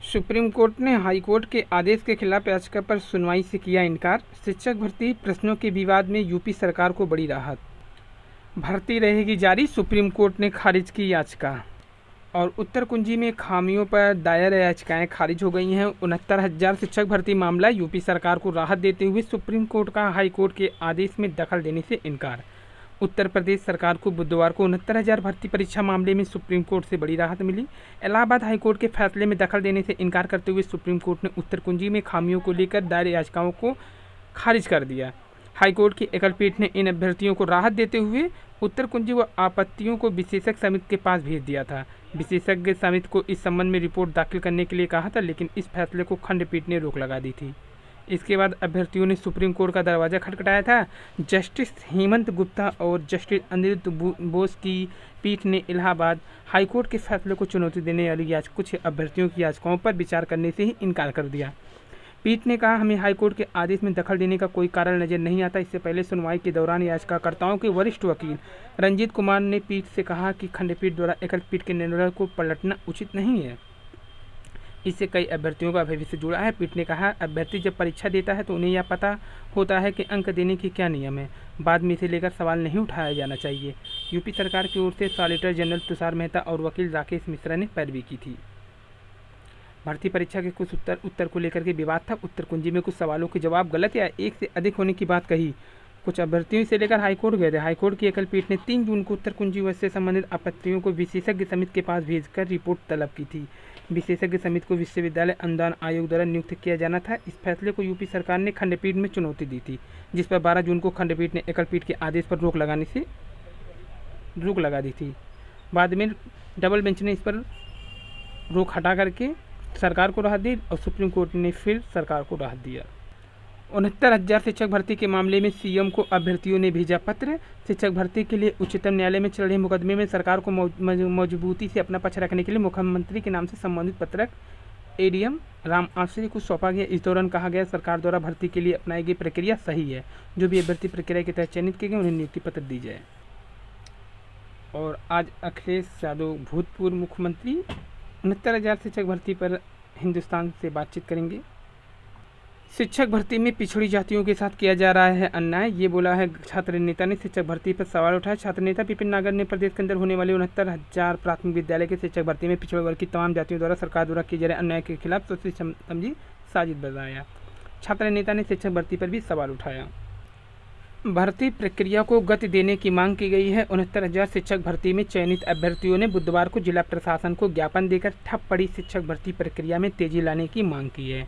Supreme court ने high court के आदेश के खिलाफ याचिका पर सुनवाई से किया इनकार। शिक्षक भर्ती प्रश्नों के विवाद में यूपी सरकार को बड़ी राहत। भर्ती रहेगी जारी, सुप्रीम कोर्ट ने खारिज की याचिका। और उत्तर कुंजी में खामियों पर दायर याचिकाएं खारिज हो गई हैं। 69,000 शिक्षक भर्ती मामला, यूपी सरकार को राहत देते हुए सुप्रीम कोर्ट का हाई कोर्ट के आदेश में दखल देने से इनकार। उत्तर प्रदेश सरकार को बुधवार को 69,000 भर्ती परीक्षा मामले में सुप्रीम कोर्ट से बड़ी राहत मिली। इलाहाबाद हाईकोर्ट के फैसले में दखल देने से इनकार करते हुए सुप्रीम कोर्ट ने उत्तर कुंजी में खामियों को लेकर दायर याचिकाओं को खारिज कर दिया। हाईकोर्ट की एकल पीठ ने इन अभ्यर्थियों को राहत देते हुए उत्तर कुंजी व आपत्तियों को विशेषज्ञ समिति के पास भेज दिया था। विशेषज्ञ समिति को इस संबंध में रिपोर्ट दाखिल करने के लिए कहा था, लेकिन इस फैसले को खंडपीठ ने रोक लगा दी थी। इसके बाद अभ्यर्थियों ने सुप्रीम कोर्ट का दरवाज़ा खटखटाया था। जस्टिस हेमंत गुप्ता और जस्टिस अनिरुद्ध बोस की पीठ ने इलाहाबाद हाईकोर्ट के फैसले को चुनौती देने वाली कुछ अभ्यर्थियों की याचिकाओं पर विचार करने से ही इनकार कर दिया। पीठ ने कहा, हमें हाईकोर्ट के आदेश में दखल देने का कोई कारण नजर नहीं आता। इससे पहले सुनवाई के दौरान याचिकाकर्ताओं के वरिष्ठ वकील रंजीत कुमार ने पीठ से कहा कि खंडपीठ द्वारा एकल पीठ के निर्णय को पलटना उचित नहीं है। इससे कई अभ्यर्थियों का भविष्य जुड़ा है। पीठ ने कहा, अभ्यर्थी जब परीक्षा देता है तो उन्हें यह पता होता है कि अंक देने के क्या नियम है। बाद में इसे लेकर सवाल नहीं उठाया जाना चाहिए। यूपी सरकार की ओर से सॉलिसिटर जनरल तुषार मेहता और वकील राकेश मिश्रा ने पैरवी की थी। भर्ती परीक्षा के कुछ उत्तर को लेकर के विवाद था। उत्तर कुंजी में कुछ सवालों के जवाब गलत या एक से अधिक होने की बात कही। कुछ अभ्यर्थियों से लेकर हाईकोर्ट गए थे। हाईकोर्ट की एकल पीठ ने 3 जून को उत्तर कुंजी से संबंधित आपत्तियों को विशेषज्ञ समिति के पास भेजकर रिपोर्ट तलब की थी। विशेषज्ञ समिति को विश्वविद्यालय अनुदान आयोग द्वारा नियुक्त किया जाना था। इस फैसले को यूपी सरकार ने खंडपीठ में चुनौती दी थी, जिस पर 12 जून को खंडपीठ ने एकल पीठ के आदेश पर रोक लगा दी थी। बाद में डबल बेंच ने इस पर रोक हटा करके सरकार को राहत दी और सुप्रीम कोर्ट ने फिर सरकार को राहत दिया। 69,000 शिक्षक भर्ती के मामले में सीएम को अभ्यर्थियों ने भेजा पत्र। शिक्षक भर्ती के लिए उच्चतम न्यायालय में चल रहे मुकदमे में सरकार को मजबूती से अपना पक्ष रखने के लिए मुख्यमंत्री के नाम से संबंधित पत्रक एडीएम राम आश्रय को सौंपा गया। इस दौरान कहा गया, सरकार द्वारा भर्ती के लिए अपनाई गई प्रक्रिया सही है। जो भी अभ्यर्थी प्रक्रिया के तहत चयनित किए गए उन्हें नियुक्ति पत्र दी जाए। और आज अखिलेश यादव भूतपूर्व मुख्यमंत्री 69,000 शिक्षक भर्ती पर हिंदुस्तान से बातचीत करेंगे। शिक्षक भर्ती में पिछड़ी जातियों के साथ किया जा रहा है अन्याय, ये बोला है छात्र नेता ने। शिक्षक भर्ती पर सवाल उठाया। छात्र नेता विपिन नागर ने प्रदेश के अंदर होने वाले 69,000 प्राथमिक विद्यालय के शिक्षक भर्ती में पिछड़े वर्ग की तमाम जातियों द्वारा सरकार द्वारा किए जा रहे अन्याय के खिलाफ सोची समझी साजिश बताया। छात्र नेता ने शिक्षक भर्ती पर भी सवाल उठाया। भर्ती प्रक्रिया को गति देने की मांग की गई है। 69,000 शिक्षक भर्ती में चयनित अभ्यर्थियों ने बुधवार को जिला प्रशासन को ज्ञापन देकर ठप पड़ी शिक्षक भर्ती प्रक्रिया में तेजी लाने की मांग की है।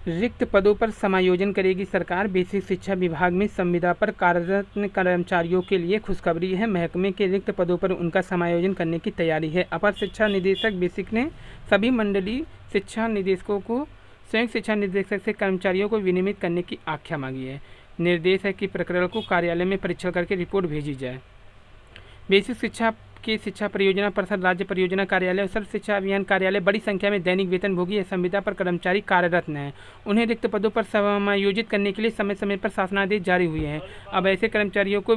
रिक्त पदों पर समायोजन करेगी सरकार। बेसिक शिक्षा विभाग में संविदा पर कार्यरत कर्मचारियों के लिए खुशखबरी है। महकमे के रिक्त पदों पर उनका समायोजन करने की तैयारी है। अपर शिक्षा निदेशक बेसिक ने सभी मंडलीय शिक्षा निदेशकों को संयुक्त शिक्षा निदेशक से कर्मचारियों को विनियमित करने की आज्ञा मांगी है। निर्देश है कि प्रकरण को कार्यालय में परीक्षण करके रिपोर्ट भेजी जाए। बेसिक शिक्षा के शिक्षा परियोजना परिषद, राज्य परियोजना कार्यालय और सर्व शिक्षा अभियान कार्यालय बड़ी संख्या में दैनिक वेतन भोगी या संविदा पर कर्मचारी कार्यरत हैं। उन्हें रिक्त पदों पर समायोजित करने के लिए समय समय पर शासनादेश जारी हुए हैं। अब ऐसे कर्मचारियों को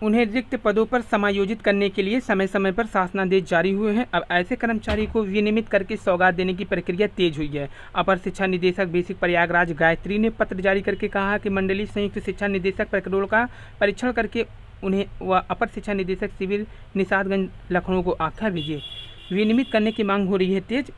उन्हें रिक्त पदों पर समायोजित करने के लिए समय समय पर शासनादेश जारी हुए हैं। अब ऐसे कर्मचारी को विनियमित करके सौगात देने की प्रक्रिया तेज हुई है। अपर शिक्षा निदेशक बेसिक प्रयागराज गायत्री ने पत्र जारी करके कहा कि मंडलीय संयुक्त शिक्षा निदेशक प्रकरणों का परीक्षण करके उन्हें व अपर शिक्षा निदेशक सिविल निषादगंज लखनऊ को आख्या भेजिए। विनियमित करने की मांग हो रही है तेज।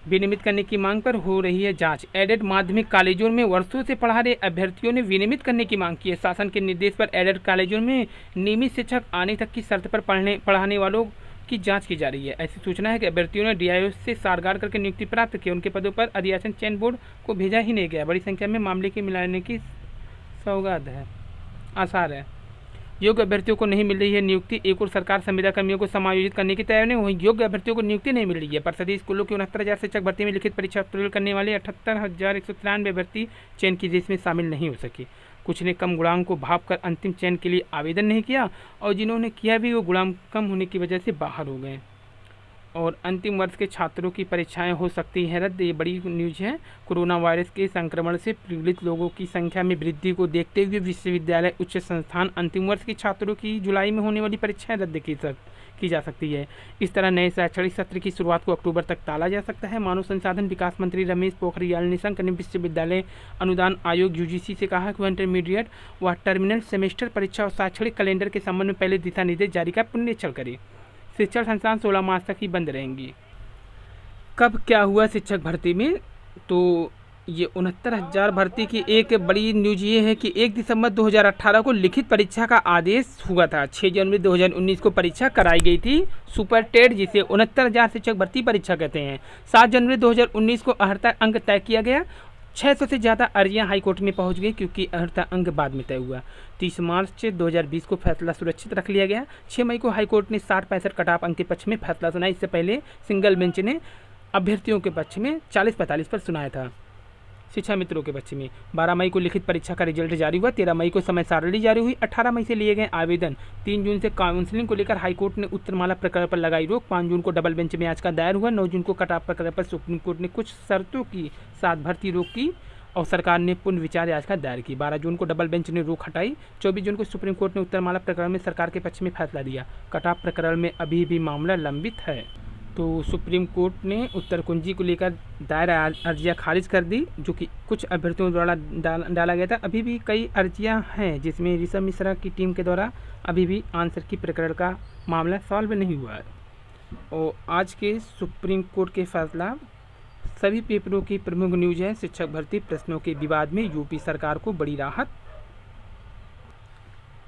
विनियमित करने की मांग पर हो रही है जांच। एडेड माध्यमिक कॉलेजों में वर्षों से पढ़ा रहे अभ्यर्थियों ने विनियमित करने की मांग की है। शासन के निर्देश पर एडेड कॉलेजों में नियमित शिक्षक आने तक की शर्त पर पढ़ाने वालों की जांच की जा रही है। ऐसी सूचना है कि अभ्यर्थियों ने डीआईओ से सारगार करके नियुक्ति प्राप्त की। उनके पदों पर अधियाचन चयन बोर्ड को भेजा ही नहीं गया। बड़ी संख्या में मामले के मिलाने की सौगात है, आसार है। योग्य अभ्यर्थियों को नहीं मिल रही है नियुक्ति। एक और सरकार संविदा कर्मियों को समायोजित करने की तैयारी में, वहीं योग्य अभ्यर्थियों को नियुक्ति नहीं मिल रही है। परिषदीय स्कूलों की 69,000 शिक्षक भर्ती में लिखित परीक्षा उत्तीर्ण करने वाले 78,193 अभ्यर्थी चयन की लिस्ट में शामिल नहीं हो सके। कुछ ने कम गुणांक को भाप कर अंतिम चयन के लिए आवेदन नहीं किया और जिन्होंने किया भी वो गुणांक कम होने की वजह से बाहर हो गए। और अंतिम वर्ष के छात्रों की परीक्षाएं हो सकती हैं रद्द। ये बड़ी न्यूज़ है। कोरोना वायरस के संक्रमण से पीड़ित लोगों की संख्या में वृद्धि को देखते हुए विश्वविद्यालय उच्च संस्थान अंतिम वर्ष के छात्रों की जुलाई में होने वाली परीक्षाएं रद्द की जा सकती है। इस तरह नए शैक्षणिक सत्र की शुरुआत को अक्टूबर तक टाला जा सकता है। मानव संसाधन विकास मंत्री रमेश पोखरियाल निशंक ने विश्वविद्यालय अनुदान आयोग यूजीसी से कहा कि वह इंटरमीडिएट व टर्मिनल सेमेस्टर परीक्षा और शैक्षणिक कैलेंडर के संबंध में पहले दिशा निर्देश जारी कर पुनरीक्षण करे। शिक्षण संस्थान 16 मार्च तक ही बंद रहेंगी। कब क्या हुआ शिक्षक भर्ती में? तो ये 69,000 भर्ती की एक बड़ी न्यूज ये है कि 1 दिसंबर 2018 को लिखित परीक्षा का आदेश हुआ था। 6 जनवरी 2019 को परीक्षा कराई गई थी सुपर टेट, जिसे 69,000 शिक्षक भर्ती परीक्षा कहते हैं। 7 जनवरी 2019 को अर्हता अंक तय किया गया। 600 से ज़्यादा अर्जियां हाईकोर्ट में पहुंच गई क्योंकि अर्हता अंक बाद में तय हुआ। 30 मार्च 2020 को फैसला सुरक्षित रख लिया गया। 6 मई को हाईकोर्ट ने 60-65 कट-ऑफ अंक के पक्ष में फैसला सुनाया। इससे पहले सिंगल बेंच ने अभ्यर्थियों के पक्ष में 40-45 पर सुनाया था। शिक्षा मित्रों के पक्ष में 12 मई को लिखित परीक्षा का रिजल्ट जारी हुआ। 13 मई को समय सारणी जारी हुई। 18 मई से लिए गए आवेदन। 3 जून से काउंसलिंग को लेकर हाईकोर्ट ने उत्तरमाला प्रकरण पर लगाई रोक। 5 जून को डबल बेंच में याचिका दायर हुआ। 9 जून को कट-ऑफ प्रकरण पर सुप्रीम कोर्ट ने कुछ शर्तों की साथ भर्ती रोक की और सरकार ने पुनर्विचार याचिका दायर की। 12 जून को डबल बेंच ने रोक हटाई। 24 जून को सुप्रीम कोर्ट ने उत्तरमाला प्रकरण में सरकार के पक्ष में फैसला दिया। कट-ऑफ प्रकरण में अभी भी मामला लंबित है। तो सुप्रीम कोर्ट ने उत्तर कुंजी को लेकर दायर अर्जियां खारिज कर दी, जो कि कुछ अभ्यर्थियों द्वारा डाला गया था। अभी भी कई अर्जियां हैं जिसमें ऋषभ मिश्रा की टीम के द्वारा अभी भी आंसर की प्रकरण का मामला सॉल्व नहीं हुआ है। और आज के सुप्रीम कोर्ट के फैसला सभी पेपरों की प्रमुख न्यूज है। शिक्षक भर्ती प्रश्नों के विवाद में यूपी सरकार को बड़ी राहत।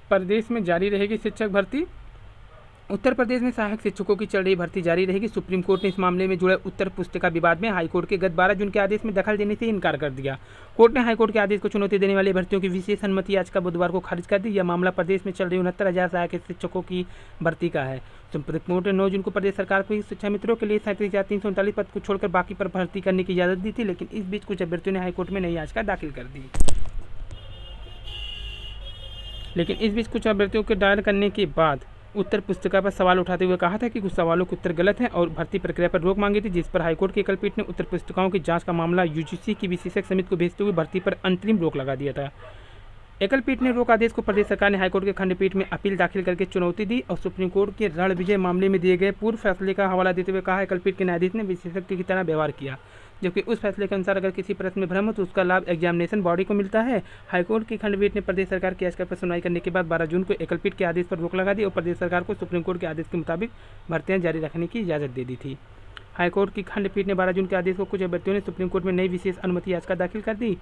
प्रदेश में जारी रहेगी शिक्षक भर्ती। उत्तर प्रदेश में सहायक शिक्षकों की चल रही भर्ती जारी रहेगी। सुप्रीम कोर्ट ने इस मामले में जुड़े उत्तर पुस्तिका विवाद में हाईकोर्ट के गत 12 जून के आदेश में दखल देने से इनकार कर दिया। कोर्ट ने हाईकोर्ट के आदेश को चुनौती देने वाले भर्तियों की विशेष अनुमति याचिका बुधवार को खारिज कर दी। यह मामला प्रदेश में चल रही 69,000 सहायक शिक्षकों की भर्ती का है। सुप्रीम कोर्ट ने 9 जून को प्रदेश सरकार को शिक्षा मित्रों के लिए 37,339 पद को छोड़कर बाकी पर भर्ती करने की इजाजत दी थी, लेकिन इस बीच कुछ अभ्यर्थियों ने हाईकोर्ट में नई याचिका दाखिल कर दी। कुछ अभ्यर्थियों के दायर करने के बाद उत्तर पुस्तिका पर सवाल उठाते हुए कहा था कि कुछ सवालों के उत्तर गलत हैं और भर्ती प्रक्रिया पर रोक मांगी थी, जिस पर हाईकोर्ट की एकल पीठ ने उत्तर पुस्तिकाओं की जांच का मामला यूजीसी की विशेषज्ञ समिति को भेजते हुए भर्ती पर अंतरिम रोक लगा दिया था। एकल पीठ ने रोक आदेश को प्रदेश सरकार ने हाईकोर्ट के खंडपीठ में अपील दाखिल करके चुनौती दी और सुप्रीम कोर्ट के रणविजय मामले में दिए गए पूर्व फैसले का हवाला देते हुए कहा एकल पीठ के न्यायाधीश ने विशेषज्ञ की तरह व्यवहार किया, जबकि उस फैसले के अनुसार अगर किसी प्रश्न में भ्रम हो तो उसका लाभ एग्जामिनेशन बॉडी को मिलता है। हाईकोर्ट की खंडपीठ ने प्रदेश सरकार की याचिका पर सुनवाई करने के बाद 12 जून को एकल पीठ के आदेश पर रोक लगा दी और प्रदेश सरकार को सुप्रीम कोर्ट के आदेश के मुताबिक भर्तियां जारी रखने की इजाजत दे दी थी। हाईकोर्ट की खंडपीठ ने 12 जून के आदेश को कुछ अभ्यर्थियों ने सुप्रीम कोर्ट में नई विशेष अनुमति याचिका दाखिल कर दी।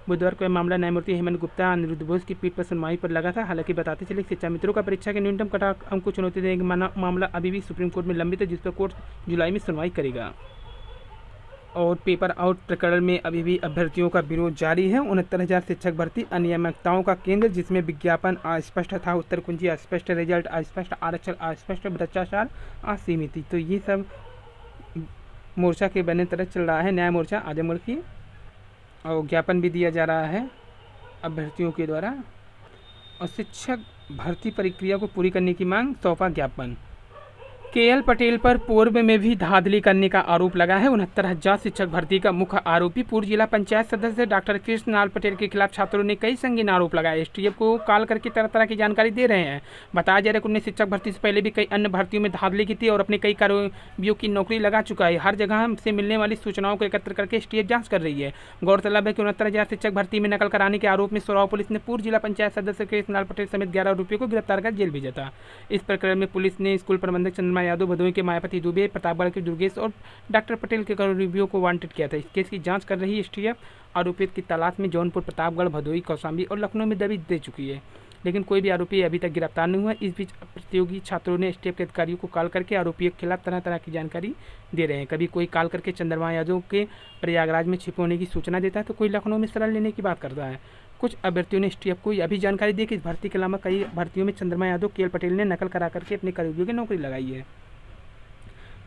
बुधवार को यह मामला न्यायमूर्ति हेमंत गुप्ता अनिरुद्ध बोस की पीठ पर सुनवाई पर लगा था। हालांकि बताते चले शिक्षा मित्रों का परीक्षा के न्यूनतम कट-ऑफ अंक को चुनौती देने का मामला अभी भी सुप्रीम कोर्ट में लंबित है, जिस पर कोर्ट जुलाई में सुनवाई करेगा। और पेपर आउट प्रकरण में अभी भी अभ्यर्थियों का विरोध जारी है। 69,000 शिक्षक भर्ती अनियमितताओं का केंद्र, जिसमें विज्ञापन अस्पष्ट था, उत्तर कुंजी अस्पष्ट, रिजल्ट अस्पष्ट, आरक्षण अस्पष्ट, भ्रष्टाचार असीमित। तो ये सब मोर्चा के बने तरह चल रहा है, न्याय मोर्चा आजमगढ़ की। और ज्ञापन भी दिया जा रहा है अभ्यर्थियों के द्वारा। और शिक्षक भर्ती प्रक्रिया को पूरी करने की मांग, सौंपा ज्ञापन। केएल पटेल पर पूर्व में भी धांधली करने का आरोप लगा है। 69,000 शिक्षक भर्ती का मुख्य आरोपी पूर्व जिला पंचायत सदस्य डॉक्टर कृष्णलाल पटेल के खिलाफ छात्रों ने कई संगीन आरोप लगाए। एसटीएफ को कॉल करके तरह तरह की जानकारी दे रहे हैं। बताया जा रहा है कि उन्होंने शिक्षक भर्ती से पहले भी कई अन्य भर्तियों में धांधली की थी और अपने कई कर्मियों की नौकरी लगा चुका है। हर जगह से मिलने वाली सूचनाओं को एकत्र करके एसटीएफ जाँच कर रही है। गौरतलब है कि 69,000 शिक्षक भर्ती में नकल कराने के आरोप में सोराव पुलिस ने पूर्व जिला पंचायत सदस्य कृष्णलाल पटेल समेत 11 आरोपियों को गिरफ्तार कर जेल भेजा था। इस प्रकरण में पुलिस ने स्कूल प्रबंधक चंद्रमा यादव, भदोही के मायापति दुबे, प्रतापगढ़ के दुर्गेश और डॉक्टर पटेल के कर्मचारियों को वांटेड किया था। इस केस की जांच कर रही एसटीएफ आरोपित की तलाश में जौनपुर, प्रतापगढ़, भदोही, कौशाम्बी और लखनऊ में दबिश दे चुकी है, लेकिन कोई भी आरोपी अभी तक गिरफ्तार नहीं हुआ। इस बीच प्रतियोगी छात्रों ने एसटीएफ के अधिकारियों को कॉल करके आरोपियों के खिलाफ तरह तरह की जानकारी दे रहे हैं। कभी कोई कॉल करके चंद्रमा यादव के प्रयागराज में छिपे होने की सूचना देता है, तो कोई लखनऊ में शरण लेने की बात करता है। कुछ अभ्यर्थियों ने एसटीएफ को यह भी जानकारी दी कि इस भर्ती के अलावा कई भर्तियों में चंद्रमा यादव, केएल पटेल ने नकल करा करके अपने कर्मियों की नौकरी लगाई है।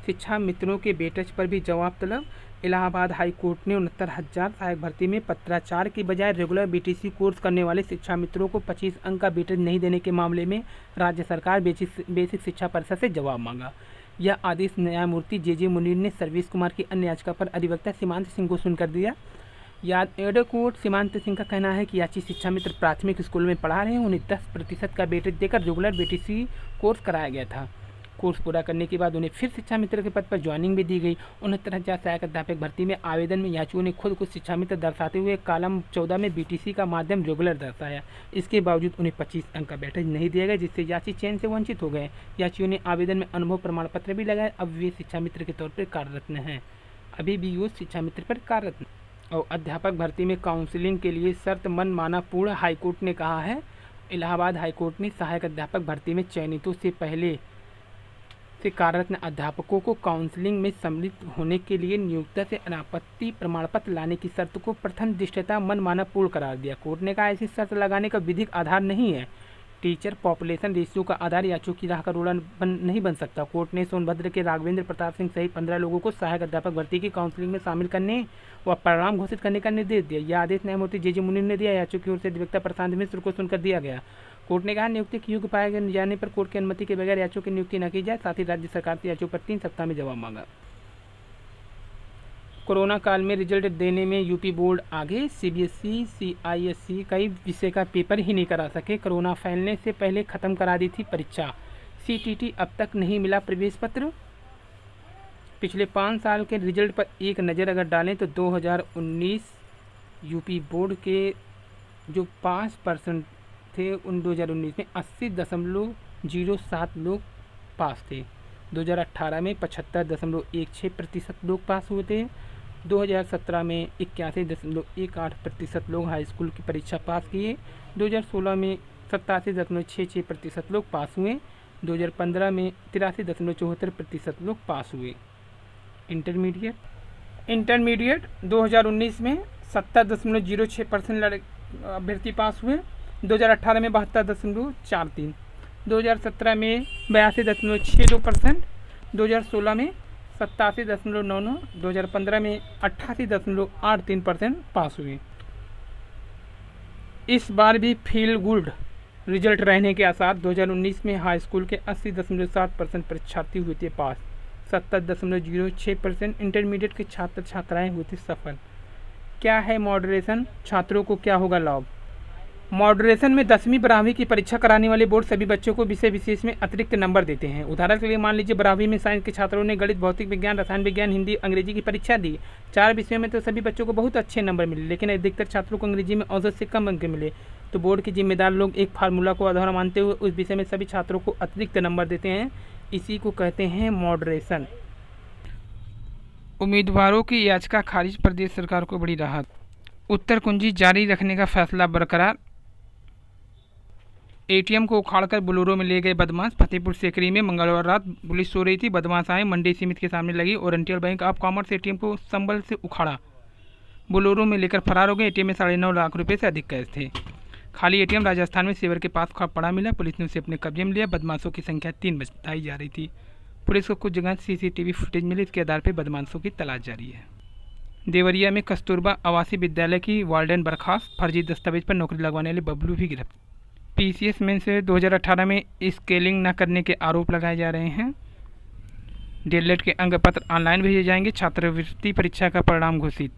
शिक्षा मित्रों के बेटच पर भी जवाब तलब। इलाहाबाद हाई कोर्ट ने 69,000 सहायक भर्ती में पत्राचार की बजाय रेगुलर बीटीसी कोर्स करने वाले शिक्षा मित्रों को 25 अंक का बेटच नहीं देने के मामले में राज्य सरकार बेसिक शिक्षा परिषद से जवाब मांगा। यह आदेश न्यायमूर्ति जे मुनीर ने सर्वेश कुमार की अन्य याचिका पर अधिवक्ता सीमांत सिंह को सुनकर दिया। एडवोकेट सीमांत सिंह का कहना है कि याची शिक्षा मित्र प्राथमिक स्कूल में पढ़ा रहे हैं, उन्हें 10% का वेटेज देकर रेगुलर बीटीसी कोर्स कराया गया था। कोर्स पूरा करने के बाद उन्हें फिर शिक्षा मित्र के पद पर ज्वाइनिंग भी दी गई। 69,000 सहायक अध्यापक भर्ती में आवेदन में याचियों ने खुद को शिक्षा मित्र दर्शाते हुए कॉलम 14 में बीटीसी का माध्यम रेगुलर दर्शाया। इसके बावजूद उन्हें 25 अंक का वेटेज नहीं दिया गया, जिससे याची चयन से वंचित हो गए। याचियों ने आवेदन में अनुभव प्रमाण पत्र भी लगाए। अब वे शिक्षा मित्र के तौर पर कार्यरत हैं। अभी भी वो शिक्षा मित्र पर कार्यरत। और अध्यापक भर्ती में काउंसलिंग के लिए शर्त मनमाना पूर्ण। हाईकोर्ट ने कहा है। इलाहाबाद हाईकोर्ट ने सहायक अध्यापक भर्ती में चयनितों से पहले से कार्यरत अध्यापकों को काउंसलिंग में सम्मिलित होने के लिए नियोक्ता से अनापत्ति प्रमाण पत्र लाने की शर्त को प्रथम दृष्टया मनमाना पूर्ण करार दिया। कोर्ट ने कहा ऐसी शर्त लगाने का विधिक आधार नहीं है। टीचर पॉपुलेशन रेशियो का आधार याचियों की राह का रोड़ा नहीं बन सकता। कोर्ट ने सोनभद्र के राघवेंद्र प्रताप सिंह सहित 15 लोगों को सहायक अध्यापक भर्ती की काउंसलिंग में शामिल करने व परिणाम घोषित करने का निर्देश दिया। यह आदेश न्यायमूर्ति जे मुनीर ने दिया। याचियों की ओर से अधिवक्ता प्रशांत मिश्र को सुनकर दिया गया। कोर्ट ने कहा नियुक्ति के योग्य पाए जाने पर कोर्ट की अनुमति के बगैर याचियों की नियुक्ति न की जाए। साथ ही राज्य सरकार से याचियों पर 3 सप्ताह में जवाब मांगा। कोरोना काल में रिजल्ट देने में यूपी बोर्ड आगे। सीबीएसई सीआईएसई कई विषय का पेपर ही नहीं करा सके। कोरोना फैलने से पहले खत्म करा दी थी परीक्षा। सीटीटी अब तक नहीं मिला प्रवेश पत्र। पिछले 5 साल के रिजल्ट पर एक नज़र अगर डालें तो 2019 यूपी बोर्ड के जो 5% थे उन 2019 में 80.07 लोग पास थे। 2018 में 75.16% लोग पास हुए थे। 2017 में 81.18% लोग हाई स्कूल की परीक्षा पास किए। 2016 में 87.66% लोग पास हुए। 2015 में 83.74% लोग पास हुए। इंटरमीडिएट 2019 में 70.06% अभ्यर्थी पास हुए। 2018 में 72.43, 2017 में 82.62%, 2016 में 87.99, 2015 में 88.83% पास हुए। इस बार भी फील गुड रिजल्ट रहने के आसार। 2019 में हाई स्कूल के 80.7% परीक्षार्थी हुए थे पास। 70.06% इंटरमीडिएट के छात्र छात्राएं हुए थे सफल। क्या है मॉडरेशन? छात्रों को क्या होगा लाभ? मॉडरेशन में 10वीं 12वीं की परीक्षा कराने वाले बोर्ड सभी बच्चों को विषय विशेष में अतिरिक्त नंबर देते हैं। उदाहरण के लिए मान लीजिए 12वीं में साइंस के छात्रों ने गणित, भौतिक विज्ञान, रसायन विज्ञान, हिंदी, अंग्रेजी की परीक्षा दी। 4 विषयों में तो सभी बच्चों को बहुत अच्छे नंबर मिले, लेकिन अधिकतर छात्रों को अंग्रेजी में औसत से कम अंक मिले। तो बोर्ड के जिम्मेदार लोग एक फार्मूला को आधार मानते हुए उस विषय में सभी छात्रों को अतिरिक्त नंबर देते हैं। इसी को कहते हैं मॉडरेशन। उम्मीदवारों की याचिका खारिज, प्रदेश सरकार को बड़ी राहत। उत्तर कुंजी जारी रखने का फैसला बरकरार। एटीएम को उखाड़कर बोलेरो में ले गए बदमाश। फतेहपुर सीकरी में मंगलवार रात पुलिस सो रही थी। बदमाश आए, मंडी समिति के सामने लगी oriental bank of commerce ATM को संबल से उखाड़ा, बोलेरो में लेकर फरार हो गए। एटीएम में 9.5 लाख रुपए से अधिक कैश थे। खाली एटीएम राजस्थान में सेवर के पास पड़ा मिला। पुलिस ने उसे अपने कब्जे में लिया। बदमाशों की संख्या 3 बताई जा रही थी। पुलिस को कुछ जगह सीसीटीवी फुटेज मिली। इसके आधार पर बदमाशों की तलाश जारी है। देवरिया में कस्तूरबा आवासीय विद्यालय की वार्डन बर्खास्त। फर्जी दस्तावेज पर नौकरी लगवाने वाले बबलू भी गिरफ्तार। पीसीएस में से 2018 में स्केलिंग न करने के आरोप लगाए जा रहे हैं। डीएलएड के अंक पत्र ऑनलाइन भेजे जाएंगे। छात्रवृत्ति परीक्षा का परिणाम घोषित।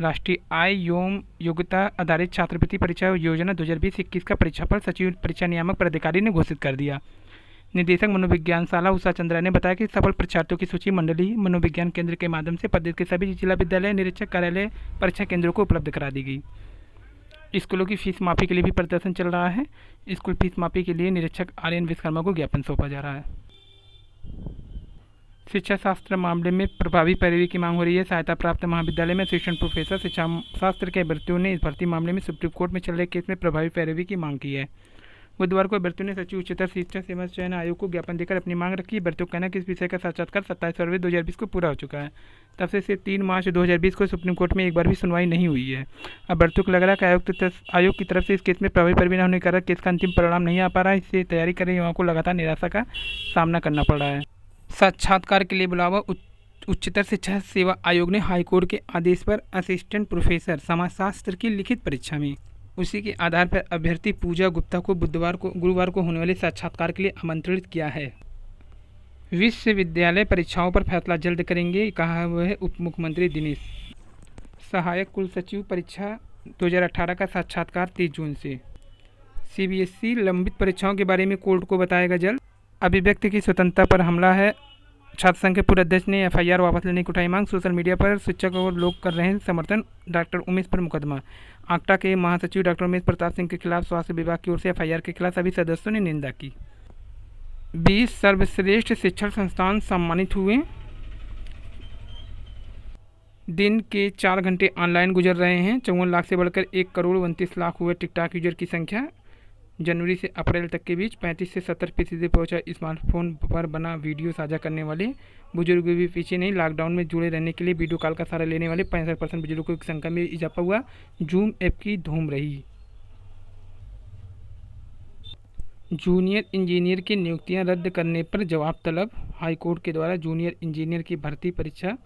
राष्ट्रीय आय एवं योग्यता आधारित छात्रवृत्ति परीक्षा योजना 2020-21 का परीक्षाफल सचिव परीक्षा नियामक पदाधिकारी ने घोषित कर दिया। निदेशक मनोविज्ञानशाला उषा चंद्रा ने बताया कि सफल परीक्षार्थियों की सूची मंडलीय मनोविज्ञान केंद्र के माध्यम से प्रदेश के सभी जिला विद्यालय निरीक्षक कार्यालय परीक्षा केंद्रों को उपलब्ध करा दी गई। स्कूलों की फीस माफी के लिए भी प्रदर्शन चल रहा है। स्कूल फीस माफी के लिए निरीक्षक आर्यन विश्वकर्मा को ज्ञापन सौंपा जा रहा है। शिक्षा शास्त्र मामले में प्रभावी पैरवी की मांग हो रही है। सहायता प्राप्त महाविद्यालय में असिस्टेंट प्रोफेसर शिक्षा शास्त्र के अभ्यर्थियों ने इस भर्ती मामले में सुप्रीम कोर्ट में चल रहे केस में प्रभावी पैरवी की मांग की है। बुधवार को अभ्यर्थियों ने सचिव उच्चतर शिक्षा सेवा चयन आयोग को ज्ञापन देकर अपनी मांग रखी। अभ्यर्थियों का कहना है कि इस विषय का साक्षात्कार 27 फरवरी 2020 को पूरा हो चुका है। तब से 3 मार्च 2020 को सुप्रीम कोर्ट में एक बार भी सुनवाई नहीं हुई है। अभ्यर्थियों को लग रहा है कि आयोग की तरफ से इस केस में प्रभावी पैरवी न होने के कारण केस का अंतिम परिणाम नहीं आ पा रहा है। इससे तैयारी कर रहे युवाओं को लगातार निराशा का सामना करना पड़ रहा है। साक्षात्कार के लिए बुलावा। उच्चतर शिक्षा सेवा आयोग ने हाईकोर्ट के आदेश पर असिस्टेंट प्रोफेसर समाजशास्त्र की लिखित परीक्षा में उसी के आधार पर अभ्यर्थी पूजा गुप्ता को गुरुवार को होने वाले साक्षात्कार के लिए आमंत्रित किया है। विश्वविद्यालय परीक्षाओं पर फैसला जल्द करेंगे, कहा हुआ है उप मुख्यमंत्री दिनेश। सहायक कुल सचिव परीक्षा 2018 का साक्षात्कार 30 जून से। सीबीएसई लंबित परीक्षाओं के बारे में कोर्ट को बताएगा जल्द। अभिव्यक्ति की स्वतंत्रता पर हमला है, छात्र संघ के पूर्व अध्यक्ष ने एफआईआर वापस लेने की उठाई मांग। सोशल मीडिया पर शिक्षक और लोग कर रहे हैं समर्थन, डॉक्टर उमेश पर मुकदमा। आक्टा के महासचिव डॉक्टर उमेश प्रताप सिंह के खिलाफ स्वास्थ्य विभाग की ओर से एफआईआर के खिलाफ सभी सदस्यों ने निंदा की। 20 सर्वश्रेष्ठ शिक्षण संस्थान सम्मानित हुए। दिन के 4 घंटे ऑनलाइन गुजर रहे हैं। 54 लाख से बढ़कर 1,29,00,000 हुए टिकटॉक यूजर की संख्या। जनवरी से अप्रैल तक के बीच 35 से 70% पहुंचा स्मार्टफोन पर बना वीडियो साझा करने वाले। बुजुर्ग भी पीछे नहीं, लॉकडाउन में जुड़े रहने के लिए वीडियो कॉल का सहारा लेने वाले 65% बुजुर्गों की संख्या में इजाफा हुआ। जूम ऐप की धूम रही। जूनियर इंजीनियर की नियुक्तियां रद्द करने पर जवाब तलब। हाईकोर्ट के द्वारा जूनियर इंजीनियर की भर्ती परीक्षा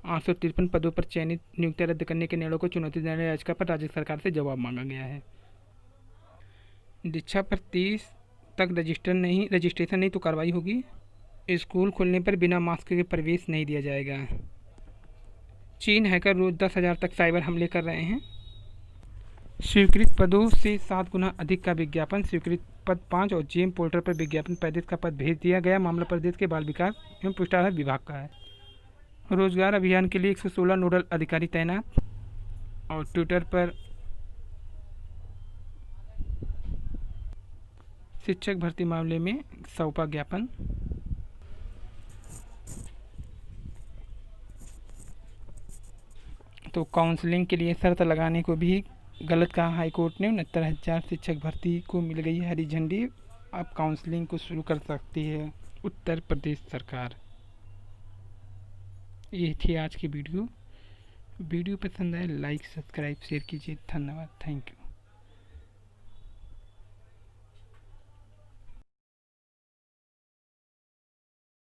853 पदों पर चयनित नियुक्तियां रद्द करने के निर्णय को चुनौती देने याचिका पर राज्य सरकार से जवाब मांगा गया है। दीक्षा पर 30 तक रजिस्ट्रेशन नहीं तो कार्रवाई होगी। स्कूल खुलने पर बिना मास्क के प्रवेश नहीं दिया जाएगा। चीन हैकर रोज 10,000 तक साइबर हमले कर रहे हैं। स्वीकृत पदों से 7 गुना अधिक का विज्ञापन। स्वीकृत पद 5 और जेम पोर्टल पर विज्ञापन पैंतीस का पद भेज दिया गया। मामला प्रदेश के बाल विकास एवं पुष्टाहार विभाग का है। रोजगार अभियान के लिए 116 नोडल अधिकारी तैनात। और ट्विटर पर शिक्षक भर्ती मामले में सौंपा ज्ञापन। तो काउंसलिंग के लिए शर्त लगाने को भी गलत कहा हाईकोर्ट ने। 69,000 शिक्षक भर्ती को मिल गई है हरी झंडी। अब काउंसलिंग को शुरू कर सकती है उत्तर प्रदेश सरकार। ये थी आज की वीडियो पसंद आए लाइक सब्सक्राइब शेयर कीजिए। धन्यवाद, थैंक यू।